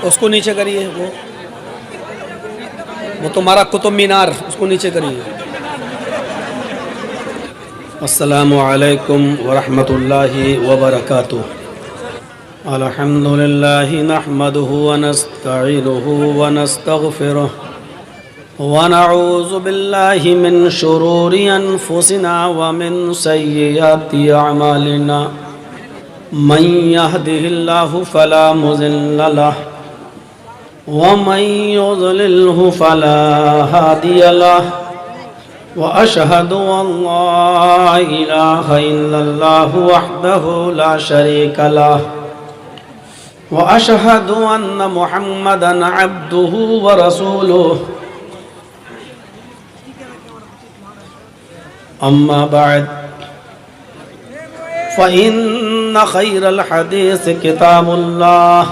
उसको नीचे करिए, वो तुम्हारा कुतुब मीनार, उसको नीचे करिए। अस्सलामु अलैकुम वरहमतुल्लाहि वबरकातुह। अल्हम्दुलिल्लाहि नहमदुहु व नस्तईनुहु व नस्तगफिरुह व नऊज़ु बिल्लाहि मिन शुरूरि अनफुसिना व मिन सय्यिआति अअमालिना। मन यहदिहिल्लाहु फला मुज़िल्ल लहु व मन युज़लिल्हु फला हादिय लहु व अशहदु अल्ला इलाहा इल्लल्लाहु वहदहु ला शरीका लहु व अशहदु अन्न मुहम्मदन अब्दुहु व रसूलुहु। अम्मा बअद फ़इन्न खैरल हदीस किताबुल्लाह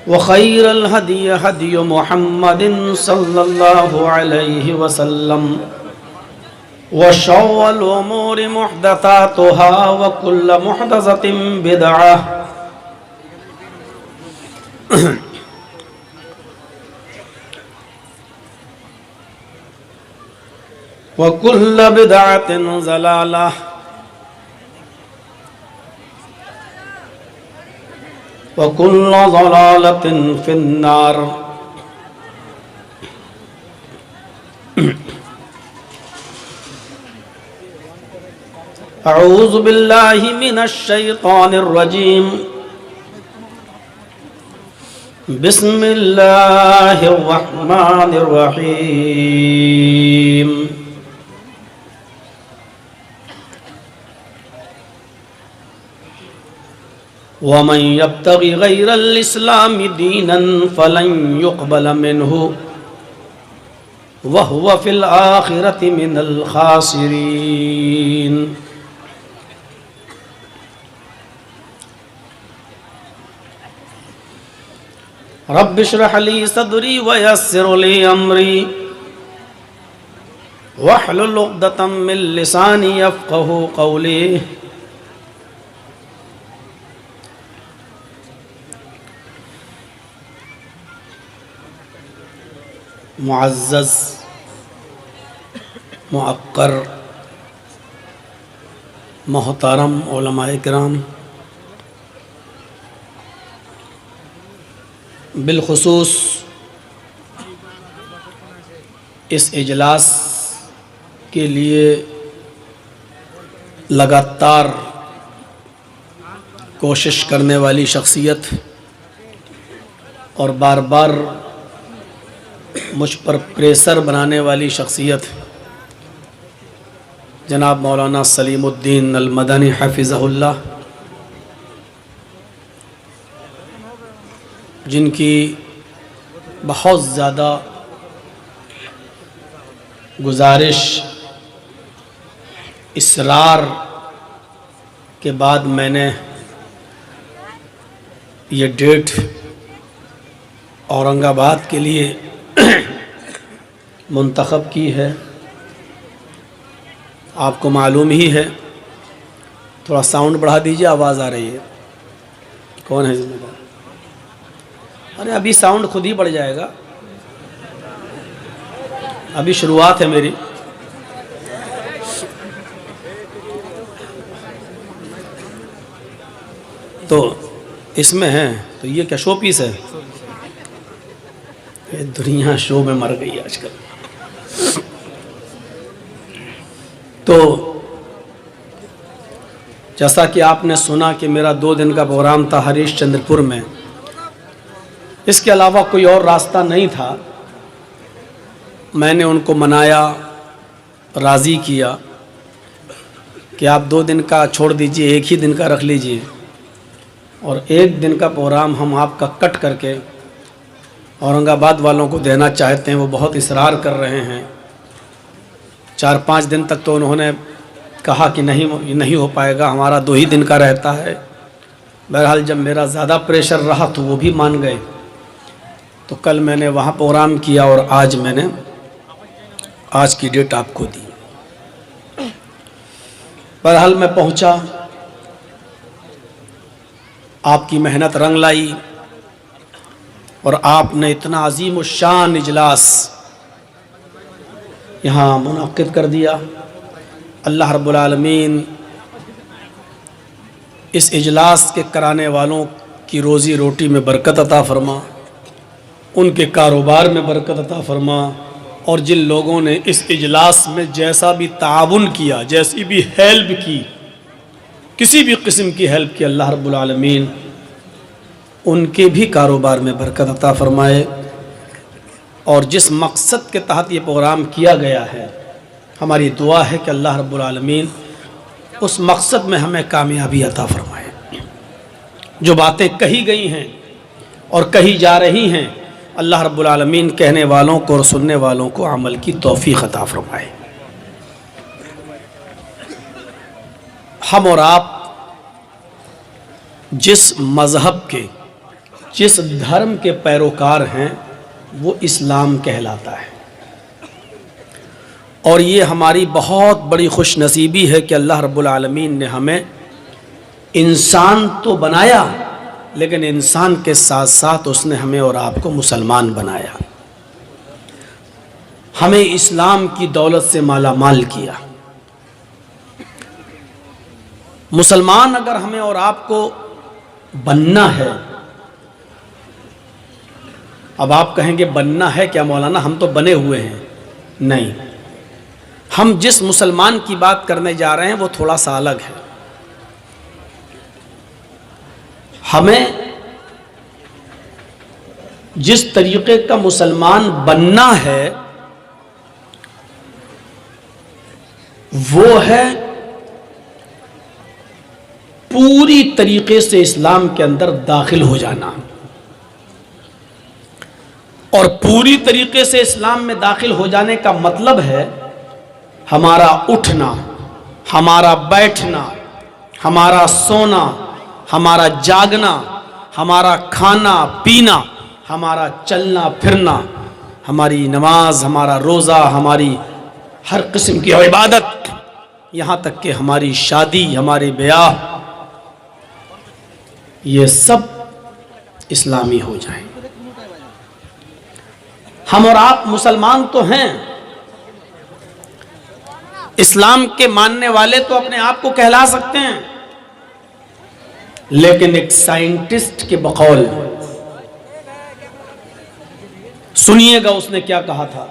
व खैरल हदी हदी मुहम्मदिन सल्लल्लाहु अलैहि वसल्लम व शर्रल उमूरि मुहदसातुहा व कुल्लु मुहदसतिन बिदअह व कुल्लु बिदअतिन ज़लालह व कुल्लु ज़लालतिन फिन्नार। अऊज़ु बिल्लाहि मिनश शैतानिर रजीम। बिस्मिल्लाहिर रहमानिर रहीम। वमन यब्तगि गैरल इस्लामि दीनन फलन युक़बल मिन्हु वहुव फिल आखिरति मिनल खासिरीन। रब्बि इश्रह ली सदरी व यस्सिर ली अमरी वहलुल उक़दतम मिन लिसानी यफ़क़हू क़ौली। मुअज़्ज़ज़ मुअक्कर मोहतरम उलमाए किराम, बिलखुसूस इस इजलास के लिए लगातार कोशिश करने वाली शख्सियत और बार बार मुझ पर प्रेशर बनाने वाली शख्सियत जनाब मौलाना सलीमुद्दीन अल मदनी हफ़िज़हुल्लाह, जिनकी बहुत ज़्यादा गुजारिश इसरार के बाद मैंने ये डेट औरंगाबाद के लिए मुंतखब की है। आपको मालूम ही है, थोड़ा साउंड बढ़ा दीजिए, आवाज़ आ रही है। कौन है जिम्मेदार? अरे अभी साउंड खुद ही बढ़ जाएगा, अभी शुरुआत है मेरी। तो इसमें है, तो ये क्या शो पीस है? ये दुनिया शो में मर गई आजकल। तो जैसा कि आपने सुना कि मेरा 2 दिन का प्रोग्राम था हरीश चंद्रपुर में, इसके अलावा कोई और रास्ता नहीं था। मैंने उनको मनाया, राज़ी किया कि आप 2 दिन का छोड़ दीजिए, 1 ही दिन का रख लीजिए, और 1 दिन का प्रोग्राम हम आपका कट करके औरंगाबाद वालों को देना चाहते हैं। वो बहुत इसरार कर रहे हैं। 4-5 दिन तक तो उन्होंने कहा कि नहीं हो पाएगा, हमारा 2 ही दिन का रहता है। बहरहाल जब मेरा ज़्यादा प्रेशर रहा तो वो भी मान गए। तो कल मैंने वहाँ प्रोग्राम किया और आज मैंने आज की डेट आपको दी। बहरहाल मैं पहुँचा, आपकी मेहनत रंग लाई और आपने इतना अजीम शान इजलास यहाँ मुनक्किद कर दिया। अल्लाह रब्बुल आलमीन इस इजलास के कराने वालों की रोज़ी रोटी में बरकत अता फरमा, उनके कारोबार में बरकत अता फरमा, और जिन लोगों ने इस इजलास में जैसा भी ताउन किया, जैसी भी हेल्प की, किसी भी किस्म की हेल्प की, अल्लाह रब्बुल आलमीन उनके भी कारोबार में बरकत अता फरमाए। और जिस मकसद के तहत ये प्रोग्राम किया गया है, हमारी दुआ है कि अल्लाह रब्बुल आलमीन उस मकसद में हमें कामयाबी अता फरमाए। जो बातें कही गई हैं और कही जा रही हैं, अल्लाह रब्बुल आलमीन कहने वालों को और सुनने वालों को अमल की तौफीक अता फरमाए। हम और आप जिस मज़हब के, जिस धर्म के पैरोकार हैं, वो इस्लाम कहलाता है। और ये हमारी बहुत बड़ी खुशनसीबी है कि अल्लाह रब्बुल आलमीन ने हमें इंसान तो बनाया, लेकिन इंसान के साथ साथ उसने हमें और आपको मुसलमान बनाया, हमें इस्लाम की दौलत से माला माल किया। मुसलमान अगर हमें और आपको बनना है, अब आप कहेंगे बनना है क्या मौलाना, हम तो बने हुए हैं। नहीं, हम जिस मुसलमान की बात करने जा रहे हैं वो थोड़ा सा अलग है। हमें जिस तरीके का मुसलमान बनना है वो है पूरी तरीके से इस्लाम के अंदर दाखिल हो जाना। और पूरी तरीके से इस्लाम में दाखिल हो जाने का मतलब है हमारा उठना, हमारा बैठना, हमारा सोना, हमारा जागना, हमारा खाना पीना, हमारा चलना फिरना, हमारी नमाज, हमारा रोज़ा, हमारी हर किस्म की इबादत, यहाँ तक कि हमारी शादी, हमारे ब्याह, ये सब इस्लामी हो जाए। हम और आप मुसलमान तो हैं, इस्लाम के मानने वाले तो अपने आप को कहला सकते हैं, लेकिन एक साइंटिस्ट के बकौल सुनिएगा उसने क्या कहा था।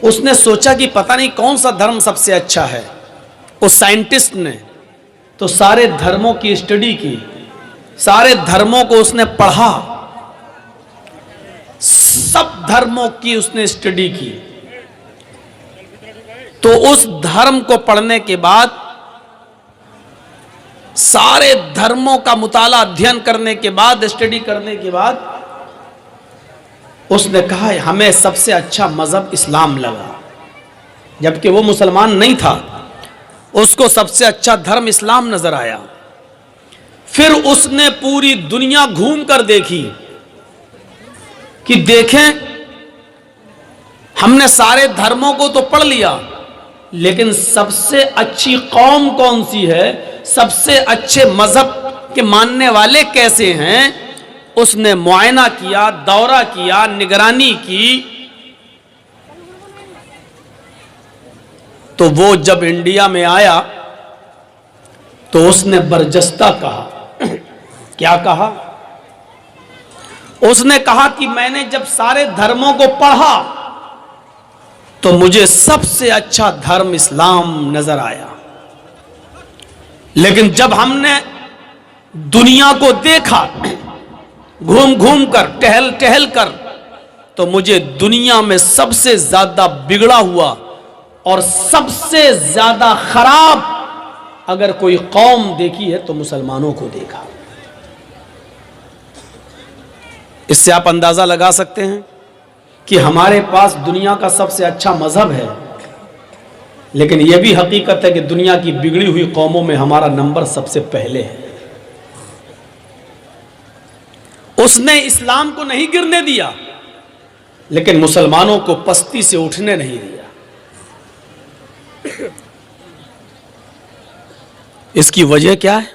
उसने सोचा कि पता नहीं कौन सा धर्म सबसे अच्छा है। उस साइंटिस्ट ने तो सारे धर्मों की स्टडी की, सारे धर्मों को उसने पढ़ा, सब धर्मों की उसने स्टडी की। तो उस धर्म को पढ़ने के बाद, सारे धर्मों का मुताला अध्ययन करने के बाद, स्टडी करने के बाद, उसने कहा हमें सबसे अच्छा मजहब इस्लाम लगा। जबकि वो मुसलमान नहीं था, उसको सबसे अच्छा धर्म इस्लाम नजर आया। फिर उसने पूरी दुनिया घूम कर देखी कि देखें हमने सारे धर्मों को तो पढ़ लिया, लेकिन सबसे अच्छी कौम कौन सी है, सबसे अच्छे मजहब के मानने वाले कैसे हैं। उसने मुआयना किया, दौरा किया, निगरानी की। तो वो जब इंडिया में आया तो उसने बरजस्ता कहा क्या कहा? उसने कहा कि मैंने जब सारे धर्मों को पढ़ा तो मुझे सबसे अच्छा धर्म इस्लाम नजर आया, लेकिन जब हमने दुनिया को देखा घूम घूम कर, टहल टहल कर, तो मुझे दुनिया में सबसे ज्यादा बिगड़ा हुआ और सबसे ज्यादा खराब अगर कोई कौम देखी है तो मुसलमानों को देखा। इससे आप अंदाजा लगा सकते हैं कि हमारे पास दुनिया का सबसे अच्छा मजहब है, लेकिन यह भी हकीकत है कि दुनिया की बिगड़ी हुई कौमों में हमारा नंबर सबसे पहले है। उसने इस्लाम को नहीं गिरने दिया, लेकिन मुसलमानों को पस्ती से उठने नहीं दिया। इसकी वजह क्या है?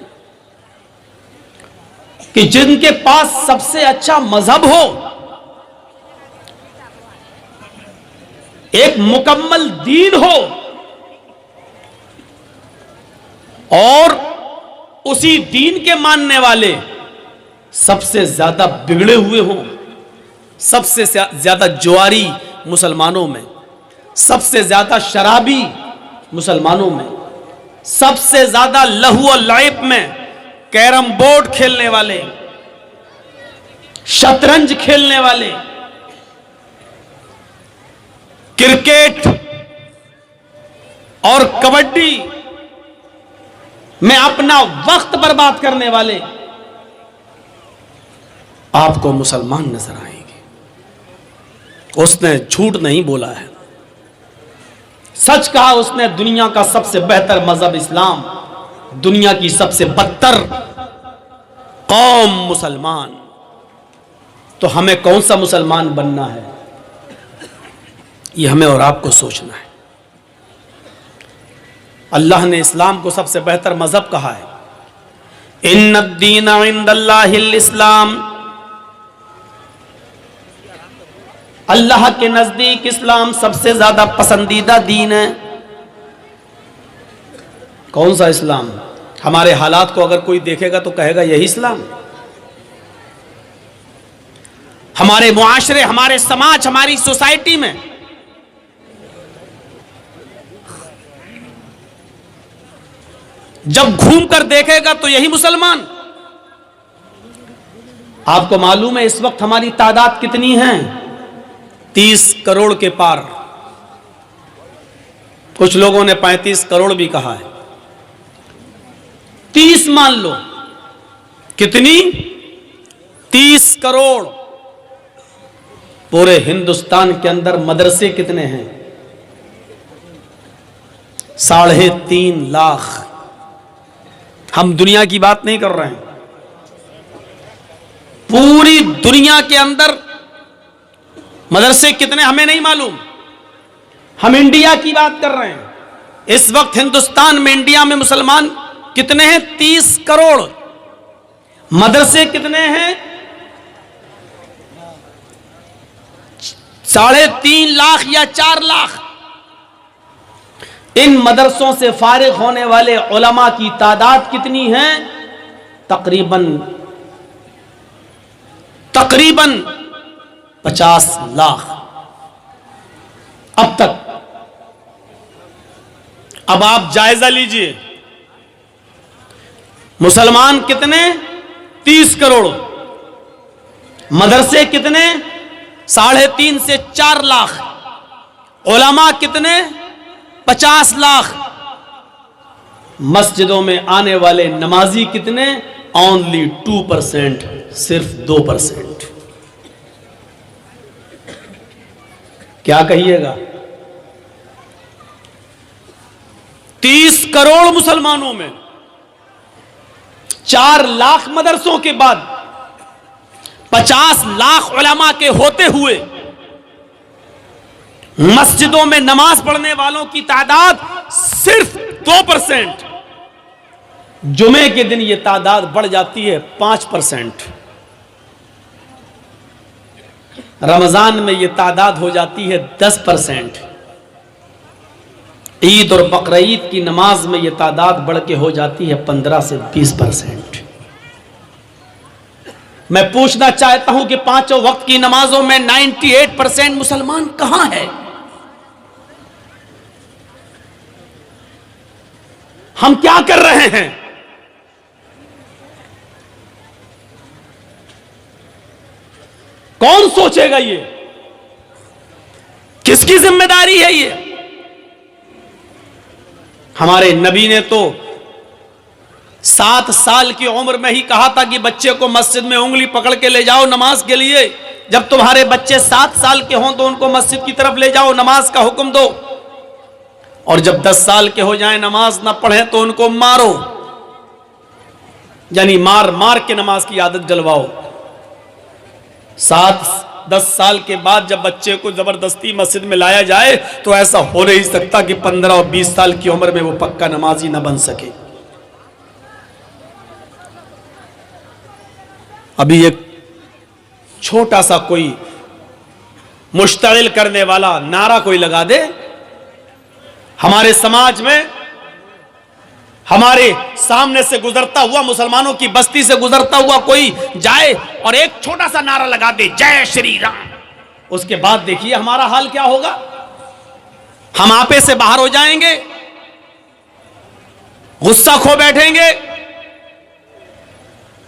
कि जिनके पास सबसे अच्छा मजहब हो, एक मुकम्मल दीन हो और उसी दीन के मानने वाले सबसे ज्यादा बिगड़े हुए हों, सबसे ज्यादा जुआरी मुसलमानों में, सबसे ज्यादा शराबी मुसलमानों में, सबसे ज्यादा लहू और लाइब में कैरम बोर्ड खेलने वाले, शतरंज खेलने वाले, क्रिकेट और कबड्डी में अपना वक्त बर्बाद करने वाले आपको मुसलमान नजर आएंगे। उसने झूठ नहीं बोला है, सच कहा उसने। दुनिया का सबसे बेहतर मजहब इस्लाम, दुनिया की सबसे बदतर कौम मुसलमान। तो हमें कौन सा मुसलमान बनना है, ये हमें और आपको सोचना है। अल्लाह ने इस्लाम को सबसे बेहतर मजहब कहा है। इन्नद्दीन इंदल्लाहिल इस्लाम, अल्लाह के नजदीक इस्लाम सबसे ज्यादा पसंदीदा दीन है। कौन सा इस्लाम? हमारे हालात को अगर कोई देखेगा तो कहेगा यही इस्लाम। हमारे मुआशरे, हमारे समाज, हमारी सोसाइटी में जब घूम कर देखेगा तो यही मुसलमान। आपको मालूम है इस वक्त हमारी तादाद कितनी है? 30 करोड़ के पार। कुछ लोगों ने 35 करोड़ भी कहा है। 30 मान लो। कितनी? 30 करोड़। पूरे हिंदुस्तान के अंदर मदरसे कितने हैं? 3.5 लाख। हम दुनिया की बात नहीं कर रहे हैं, पूरी दुनिया के अंदर मदरसे कितने हमें नहीं मालूम। हम इंडिया की बात कर रहे हैं। इस वक्त हिंदुस्तान में, इंडिया में मुसलमान कितने हैं? 30 करोड़। मदरसे कितने हैं? 3.5 लाख या 4 लाख। इन मदरसों से फारिग होने वाले उलमा की तादाद कितनी है? तकरीबन 50 लाख अब तक। अब आप जायजा लीजिए, मुसलमान कितने? 30 करोड़। मदरसे कितने? 3.5 से 4 लाख। उलमा कितने? 50 लाख। मस्जिदों में आने वाले नमाजी कितने? ओनली 2%, सिर्फ 2%। क्या कहिएगा? 30 करोड़ मुसलमानों में 4 लाख मदरसों के बाद 50 लाख उलमा के होते हुए मस्जिदों में नमाज पढ़ने वालों की तादाद सिर्फ 2%। जुमे के दिन यह तादाद बढ़ जाती है 5%। रमजान में यह तादाद हो जाती है 10%। ईद और बकरीद की नमाज में यह तादाद बढ़ के हो जाती है 15 से 20%। मैं पूछना चाहता हूं कि 5 वक्त की नमाजों में 98% मुसलमान कहां है? हम क्या कर रहे हैं? कौन सोचेगा? ये किसकी जिम्मेदारी है? ये हमारे नबी ने तो 7 साल की उम्र में ही कहा था कि बच्चे को मस्जिद में उंगली पकड़ के ले जाओ नमाज के लिए। जब तुम्हारे बच्चे 7 साल के हों तो उनको मस्जिद की तरफ ले जाओ, नमाज का हुक्म दो। और जब 10 साल के हो जाएं, नमाज ना पढ़े तो उनको मारो, यानी मार मार के नमाज की आदत जलवाओ। 7-10 साल के बाद जब बच्चे को जबरदस्ती मस्जिद में लाया जाए तो ऐसा हो नहीं सकता कि 15 और 20 साल की उम्र में वो पक्का नमाजी ना बन सके। अभी एक छोटा सा कोई मुश्तइल करने वाला नारा कोई लगा दे, हमारे समाज में हमारे सामने से गुजरता हुआ, मुसलमानों की बस्ती से गुजरता हुआ कोई जाए और एक छोटा सा नारा लगा दे, जय श्री राम, उसके बाद देखिए हमारा हाल क्या होगा। हम आपे से बाहर हो जाएंगे, गुस्सा खो बैठेंगे,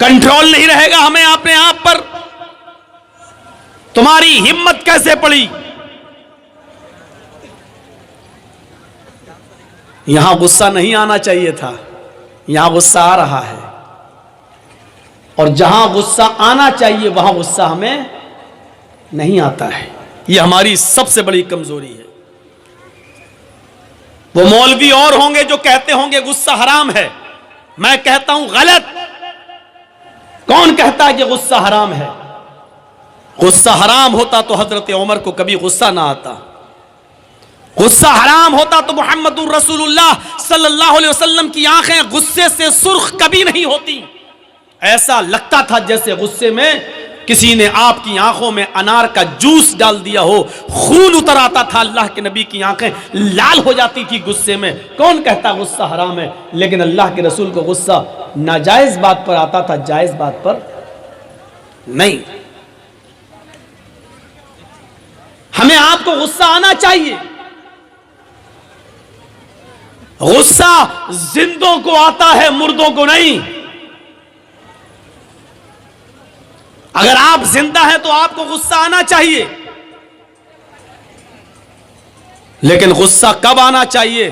कंट्रोल नहीं रहेगा हमें अपने आप पर। तुम्हारी हिम्मत कैसे पड़ी? यहां गुस्सा नहीं आना चाहिए था, यहां गुस्सा आ रहा है, और जहां गुस्सा आना चाहिए वहां गुस्सा हमें नहीं आता है। यह हमारी सबसे बड़ी कमजोरी है। वो मौलवी और होंगे जो कहते होंगे गुस्सा हराम है, मैं कहता हूं गलत। कौन कहता है कि गुस्सा हराम है? गुस्सा हराम होता तो हजरत उमर को कभी गुस्सा ना आता। गुस्सा हराम होता तो मुहम्मदुर रसूलुल्लाह सल्लल्लाहु अलैहि वसल्लम की आंखें गुस्से से सुर्ख कभी नहीं होती। ऐसा लगता था जैसे गुस्से में किसी ने आपकी आंखों में अनार का जूस डाल दिया हो, खून उतर आता था, अल्लाह के नबी की आंखें लाल हो जाती थी गुस्से में। कौन कहता गुस्सा हराम है? लेकिन अल्लाह के रसूल को गुस्सा नाजायज बात पर आता था, जायज बात पर नहीं। हमें आपको गुस्सा आना चाहिए। गुस्सा जिंदों को आता है, मुर्दों को नहीं। अगर आप जिंदा हैं तो आपको गुस्सा आना चाहिए, लेकिन गुस्सा कब आना चाहिए?